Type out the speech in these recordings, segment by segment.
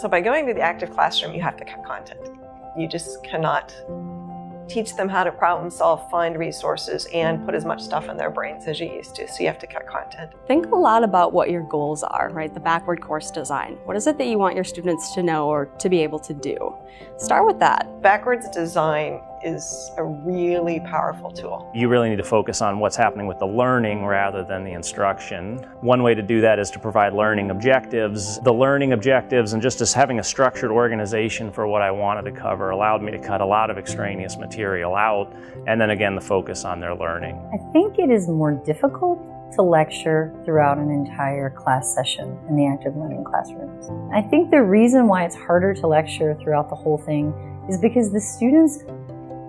So by going to the active classroom, you have to cut content. You just cannot teach them how to problem solve, find resources, and put as much stuff in their brains as you used to. So you have to cut content. Think a lot about what your goals are, right? The backward course design. What is it that you want your students to know or to be able to do? Start with that. Backwards design is a really powerful tool. You really need to focus on what's happening with the learning rather than the instruction. One way to do that is to provide learning objectives. The learning objectives and just as having a structured organization for what I wanted to cover allowed me to cut a lot of extraneous material out, and then again the focus on their learning. I think it is more difficult to lecture throughout an entire class session in the active learning classrooms. I think the reason why it's harder to lecture throughout the whole thing is because the students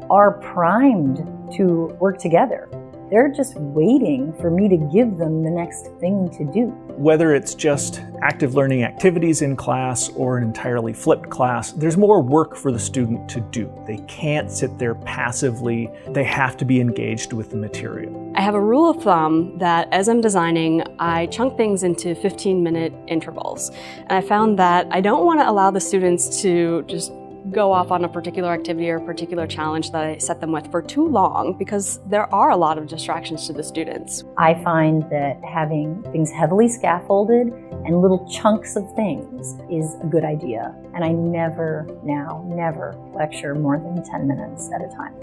are primed to work together. They're just waiting for me to give them the next thing to do. Whether it's just active learning activities in class or an entirely flipped class, there's more work for the student to do. They can't sit there passively. They have to be engaged with the material. I have a rule of thumb that as I'm designing, I chunk things into 15-minute intervals. And I found that I don't want to allow the students to just go off on a particular activity or a particular challenge that I set them with for too long, because there are a lot of distractions to the students. I find that having things heavily scaffolded and little chunks of things is a good idea. And I never lecture more than 10 minutes at a time.